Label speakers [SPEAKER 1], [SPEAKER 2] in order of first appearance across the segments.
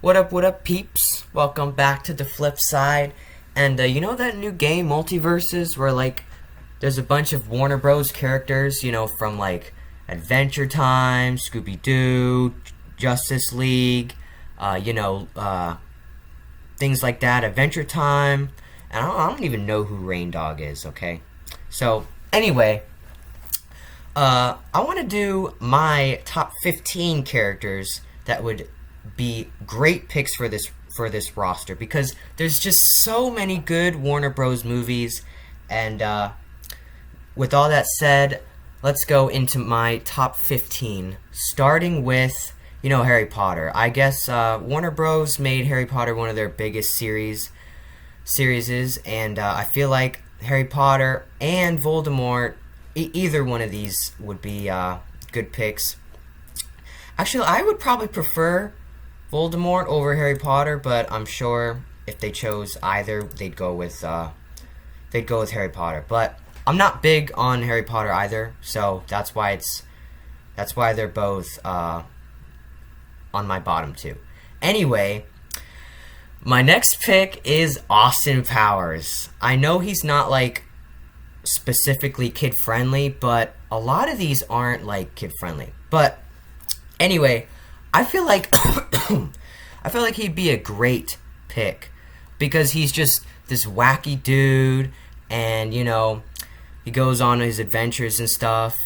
[SPEAKER 1] what up, peeps? Welcome back to the flip side. And you know that new game, MultiVersus, where like there's a bunch of Warner Bros. Characters, from like Adventure Time, Scooby-Doo, Justice League, things like that. Adventure Time, and I don't even know who Rain Dog is. Okay, so anyway. I want to do my top 15 characters that would be great picks for this roster, because there's just so many good Warner Bros. Movies. And with all that said, let's go into my top 15, starting with Harry Potter. I guess Warner Bros. Made Harry Potter one of their biggest series, and I feel like Harry Potter and Voldemort, either one of these would be good picks. Actually, I would probably prefer Voldemort over Harry Potter, but I'm sure if they chose either, they'd go with Harry Potter. But I'm not big on Harry Potter either, so that's why they're both on my bottom two. Anyway, my next pick is Austin Powers. I know he's not like specifically kid friendly, but a lot of these aren't like kid friendly. But anyway, I feel like he'd be a great pick, because he's just this wacky dude, and he goes on his adventures and stuff.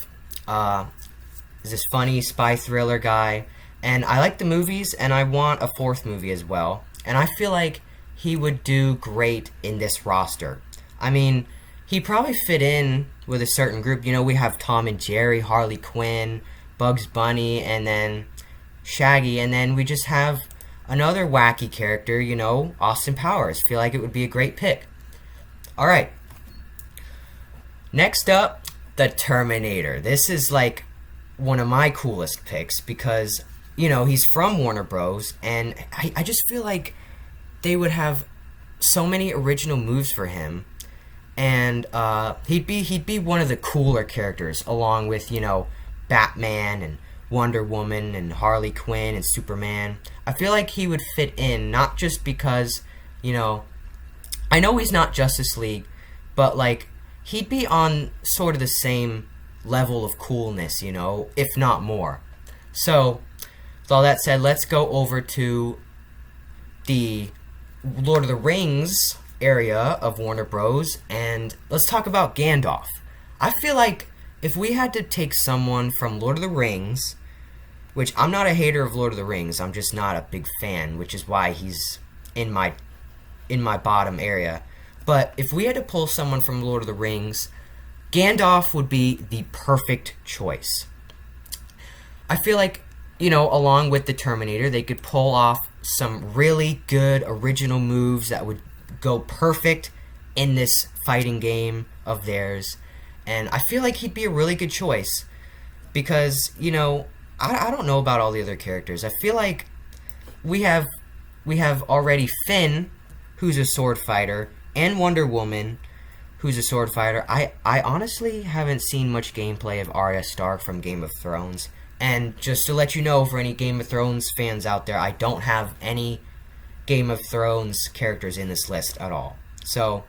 [SPEAKER 1] He's this funny spy thriller guy, and I like the movies, and I want a fourth movie as well. And I feel like he would do great in this roster. I mean, he probably fit in with a certain group. We have Tom and Jerry, Harley Quinn, Bugs Bunny, and then Shaggy, and then we just have another wacky character, Austin Powers. Feel like it would be a great pick. Alright. Next up, the Terminator. This is like one of my coolest picks, because, he's from Warner Bros. And I just feel like they would have so many original moves for him. And he'd be one of the cooler characters, along with Batman and Wonder Woman and Harley Quinn and Superman. I feel like he would fit in, not just because I know he's not Justice League, but like he'd be on sort of the same level of coolness, if not more. So with all that said, let's go over to the Lord of the Rings area of Warner Bros. And let's talk about Gandalf. I feel like if we had to take someone from Lord of the Rings, which I'm not a hater of Lord of the Rings, I'm just not a big fan, which is why he's in my bottom area. But if we had to pull someone from Lord of the Rings, Gandalf would be the perfect choice. I feel like, along with the Terminator, they could pull off some really good original moves that would go perfect in this fighting game of theirs. And I feel like he'd be a really good choice, because I don't know about all the other characters. I feel like we have already Finn, who's a sword fighter, and Wonder Woman, who's a sword fighter. I honestly haven't seen much gameplay of Arya Stark from Game of Thrones. And just to let you know, for any Game of Thrones fans out there, I don't have any Game of Thrones characters in this list at all. So,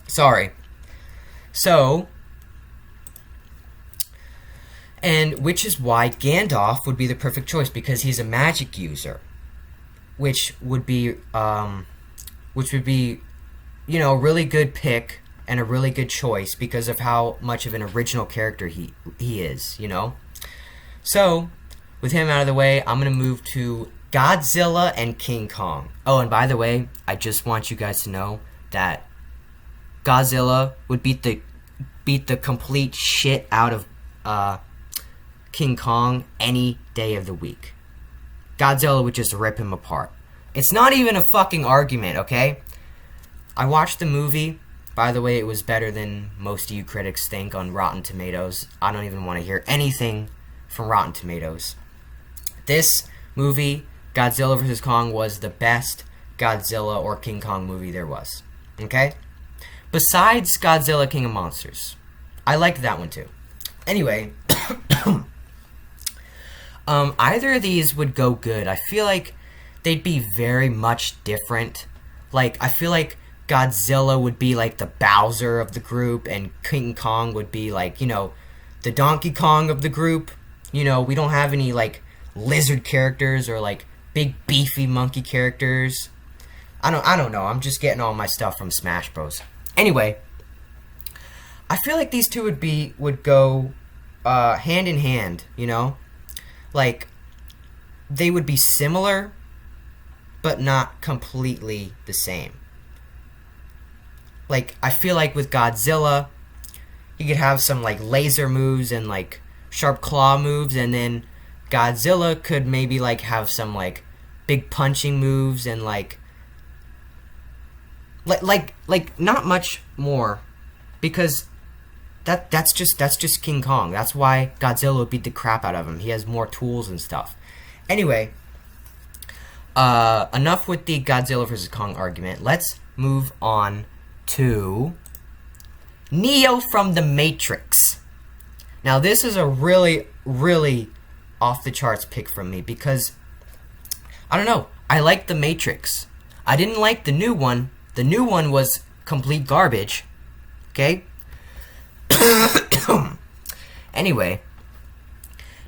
[SPEAKER 1] sorry. So, and which is why Gandalf would be the perfect choice, because he's a magic user, which would be a really good pick and a really good choice because of how much of an original character he is, So, with him out of the way, I'm going to move to Godzilla and King Kong. Oh, and by the way, I just want you guys to know that Godzilla would beat the complete shit out of King Kong any day of the week. Godzilla would just rip him apart. It's not even a fucking argument, okay? I watched the movie. By the way, it was better than most of you critics think on Rotten Tomatoes. I don't even want to hear anything from Rotten Tomatoes. This movie, Godzilla vs. Kong, was the best Godzilla or King Kong movie there was. Okay? Besides Godzilla King of Monsters. I liked that one too. Anyway, either of these would go good. I feel like they'd be very much different. Like, I feel like Godzilla would be like the Bowser of the group, and King Kong would be like, the Donkey Kong of the group. We don't have any like lizard characters or like big beefy monkey characters. I don't know. I'm just getting all my stuff from Smash Bros. Anyway, I feel like these two would go hand in hand, Like, they would be similar, but not completely the same. Like, I feel like with Godzilla, he could have some, like, laser moves and, like, sharp claw moves, and then Godzilla could maybe, like, have some, like, big punching moves and, like not much more, because that's just King Kong. That's why Godzilla would beat the crap out of him. He has more tools and stuff. Anyway, enough with the Godzilla versus Kong argument. Let's move on to Neo from the Matrix. Now, this is a really, really off-the-charts pick from me because, I don't know, I like the Matrix. I didn't like the new one. The new one was complete garbage. Okay? Anyway,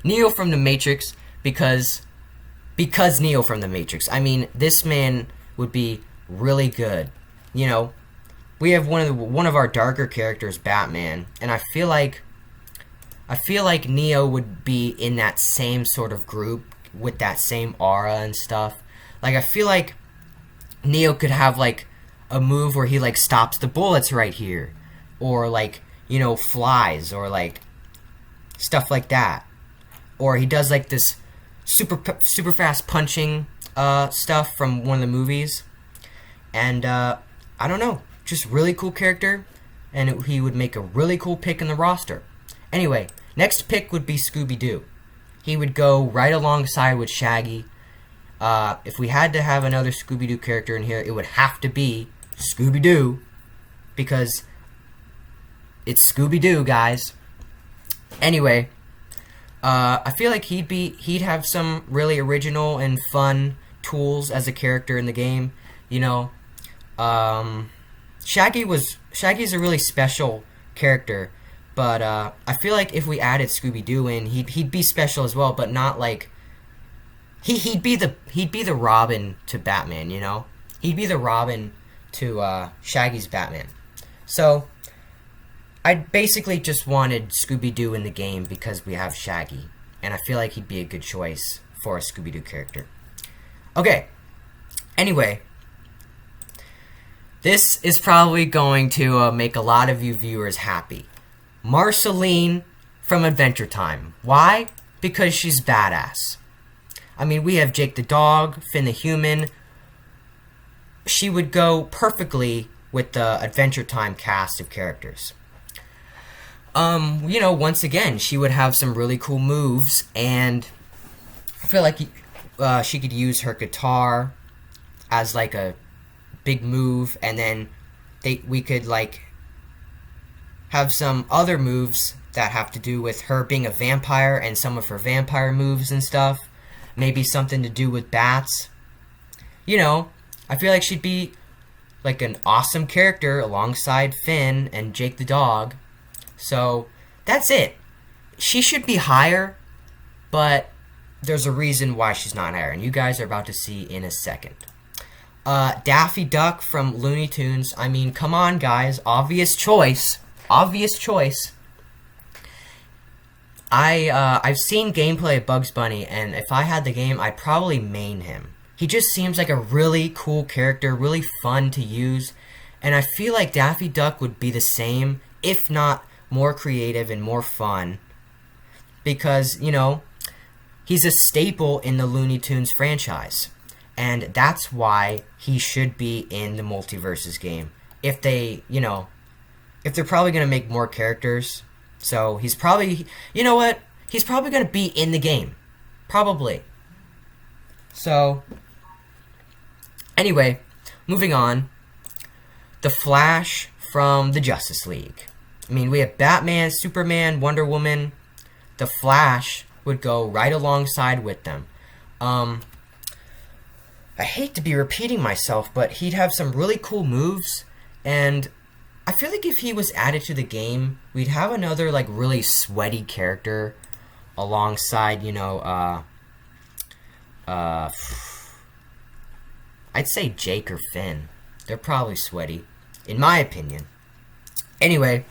[SPEAKER 1] Neo from the Matrix because Neo from the Matrix. I mean, this man would be really good. We have one of our darker characters, Batman, and I feel like Neo would be in that same sort of group with that same aura and stuff. Like, I feel like Neo could have like a move where he like stops the bullets right here, or like, flies, or like stuff like that, or he does like this super fast punching stuff from one of the movies, and I don't know, just really cool character, and he would make a really cool pick in the roster. Anyway, next pick would be Scooby-Doo. He would go right alongside with Shaggy. If we had to have another Scooby-Doo character in here, it would have to be Scooby-Doo, because it's Scooby-Doo, guys. Anyway, I feel like he'd have some really original and fun tools as a character in the game. Shaggy's a really special character, but I feel like if we added Scooby-Doo in, he'd be special as well, but not like he'd be the Robin to Batman. He'd be the Robin to Shaggy's Batman. So I basically just wanted Scooby-Doo in the game because we have Shaggy, and I feel like he'd be a good choice for a Scooby-Doo character. Okay, anyway, this is probably going to make a lot of you viewers happy. Marceline from Adventure Time. Why? Because she's badass. I mean, we have Jake the dog, Finn the human. She would go perfectly with the Adventure Time cast of characters. Once again, she would have some really cool moves, and I feel like she could use her guitar as like a big move, and then we could like have some other moves that have to do with her being a vampire and some of her vampire moves and stuff. Maybe something to do with bats. I feel like she'd be like an awesome character alongside Finn and Jake the dog. So, that's it. She should be higher, but there's a reason why she's not higher, and you guys are about to see in a second. Daffy Duck from Looney Tunes. I mean, come on, guys. Obvious choice. Obvious choice. I've seen gameplay of Bugs Bunny, and if I had the game, I'd probably main him. He just seems like a really cool character, really fun to use, and I feel like Daffy Duck would be the same, if not more creative and more fun, because, he's a staple in the Looney Tunes franchise, and that's why he should be in the MultiVersus game. If they're probably going to make more characters, so he's probably, he's probably going to be in the game. Probably. So, anyway, moving on. The Flash from the Justice League. I mean, we have Batman, Superman, Wonder Woman. The Flash would go right alongside with them. I hate to be repeating myself, but he'd have some really cool moves, and I feel like if he was added to the game, we'd have another like really sweaty character alongside, I'd say Jake or Finn. They're probably sweaty, in my opinion. Anyway,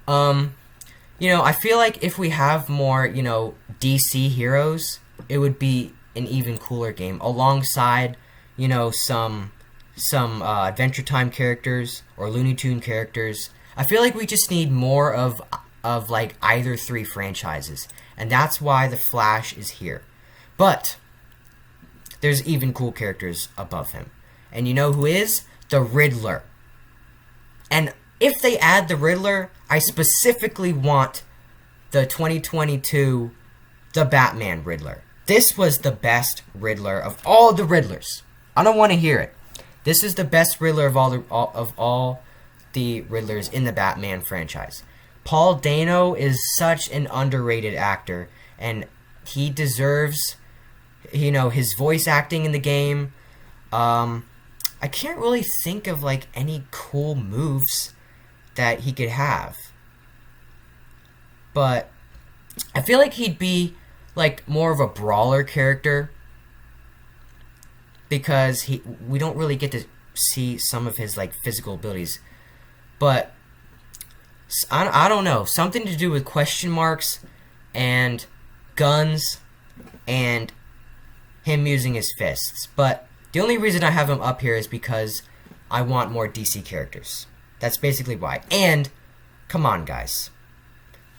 [SPEAKER 1] I feel like if we have more, DC heroes, it would be an even cooler game alongside, some Adventure Time characters or Looney Tune characters. I feel like we just need more of like either three franchises, and that's why the Flash is here. But there's even cool characters above him, and you know who is? The Riddler. And if they add the Riddler, I specifically want the 2022 The Batman Riddler. This was the best Riddler of all the Riddlers. I don't want to hear it. This is the best Riddler of all the Riddlers in the Batman franchise. Paul Dano is such an underrated actor, and he deserves, his voice acting in the game. I can't really think of like any cool moves that he could have, but I feel like he'd be like more of a brawler character, because we don't really get to see some of his like physical abilities. But I don't know, something to do with question marks and guns and him using his fists. But the only reason I have him up here is because I want more DC characters. That's basically why. And come on, guys,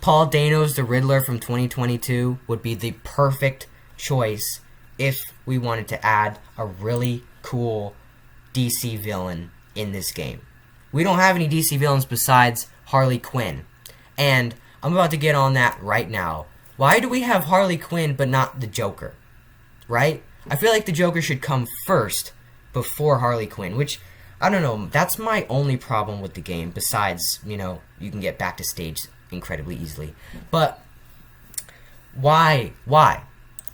[SPEAKER 1] Paul Dano's the Riddler from 2022 would be the perfect choice if we wanted to add a really cool DC villain in this game. We don't have any DC villains besides Harley Quinn, and I'm about to get on that right now. Why do we have Harley Quinn but not the Joker? Right? I feel like the Joker should come first before Harley Quinn, which, I don't know, that's my only problem with the game, besides, you can get back to stage incredibly easily. But why? Why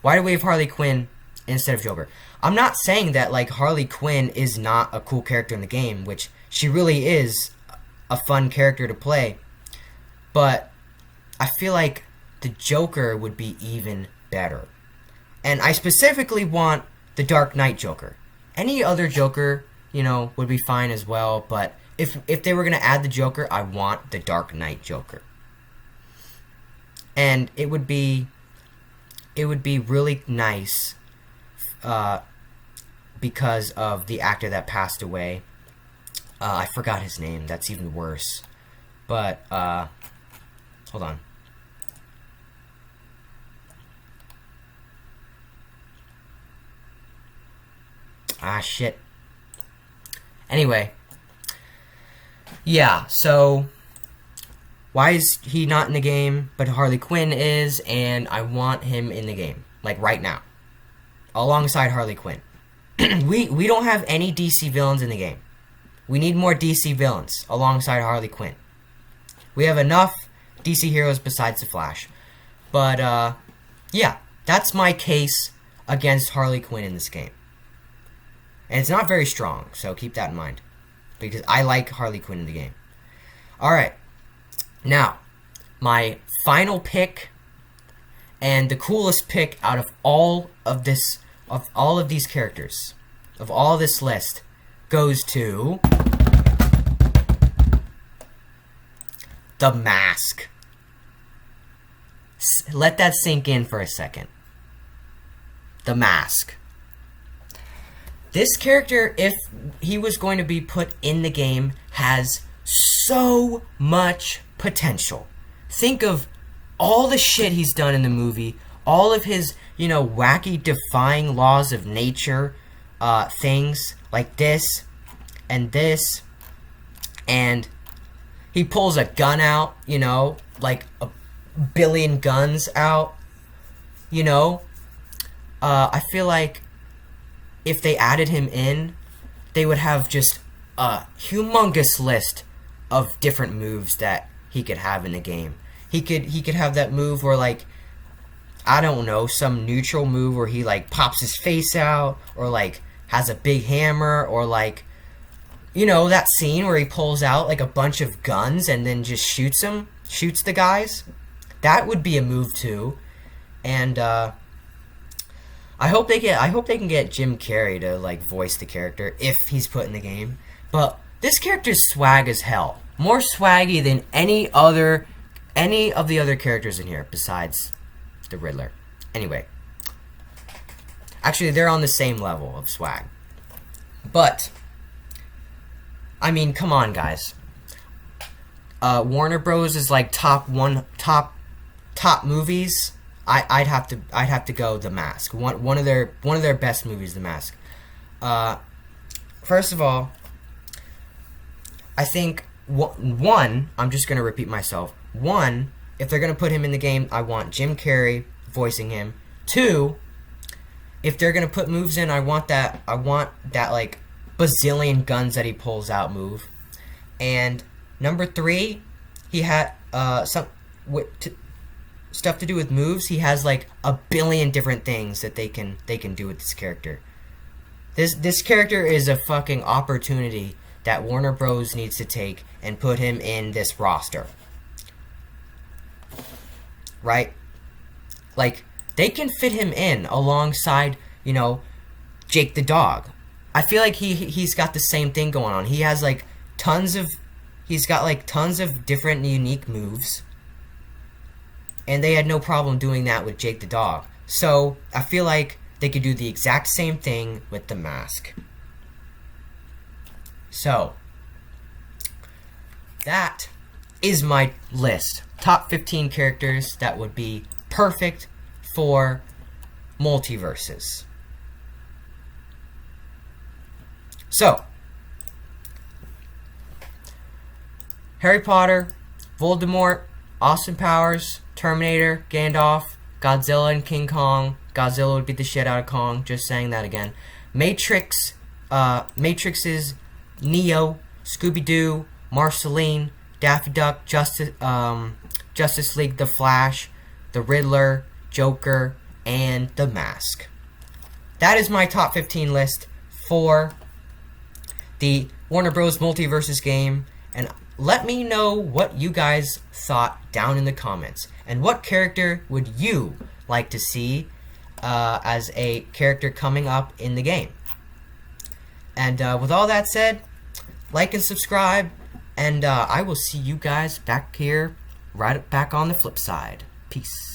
[SPEAKER 1] do we have Harley Quinn instead of Joker? I'm not saying that like Harley Quinn is not a cool character in the game, which she really is a fun character to play, but I feel like the Joker would be even better. And I specifically want the Dark Knight Joker. Any other Joker, would be fine as well, but if they were going to add the Joker, I want the Dark Knight Joker. And it would be really nice because of the actor that passed away. I forgot his name. That's even worse. But, hold on. Ah, shit. Anyway. Yeah, so why is he not in the game, but Harley Quinn is, and I want him in the game, like right now, alongside Harley Quinn. We don't have any DC villains in the game. We need more DC villains alongside Harley Quinn. We have enough DC heroes besides the Flash. But, yeah, that's my case against Harley Quinn in this game. And it's not very strong, so keep that in mind, because I like Harley Quinn in the game. Alright, now, my final pick, and the coolest pick out of all of these characters, of all this list, goes to The Mask. Let that sink in for a second. The Mask. This character, if he was going to be put in the game, has so much potential. Think of all the shit he's done in the movie, all of his, wacky defying laws of nature, things like this, and he pulls a gun out, like a billion guns out, I feel like if they added him in, they would have just a humongous list of different moves that he could have in the game. He could have that move where, like, I don't know, some neutral move where he like pops his face out, or like has a big hammer, or like, you know, that scene where he pulls out like a bunch of guns and then just shoots the guys. That would be a move too. And I hope they can get Jim Carrey to like voice the character if he's put in the game. But this character's swag as hell. More swaggy than any of the other characters in here besides the Riddler. Anyway. Actually, they're on the same level of swag. But I mean, come on, guys. Warner Bros is like top movies. I'd have to go The Mask. One of their best movies, The Mask. First of all, I think one. I'm just gonna repeat myself. One, if they're gonna put him in the game, I want Jim Carrey voicing him. Two, if they're gonna put moves in, I want that like bazillion guns that he pulls out move. And number three, he had stuff to do with moves. He has like a billion different things that they can do with this character. This character is a fucking opportunity that Warner Bros needs to take and put him in this roster. Right? Like, they can fit him in alongside, you know, Jake the Dog. I feel like he's got the same thing going on. He has like tons of different unique moves. And they had no problem doing that with Jake the Dog. So, I feel like they could do the exact same thing with The Mask. So, that is my list. Top 15 characters that would be perfect for MultiVersus. So, Harry Potter, Voldemort, Austin Powers, Terminator, Gandalf, Godzilla and King Kong. Godzilla would beat the shit out of Kong. Just saying that again. Matrix, Matrix's Neo, Scooby-Doo, Marceline, Daffy Duck, Justice League, The Flash, The Riddler, Joker, and The Mask. That is my top 15 list for the Warner Bros. MultiVersus game, and let me know what you guys thought down in the comments. And what character would you like to see as a character coming up in the game? And with all that said, like and subscribe, and I will see you guys back here, right back on the flip side. Peace.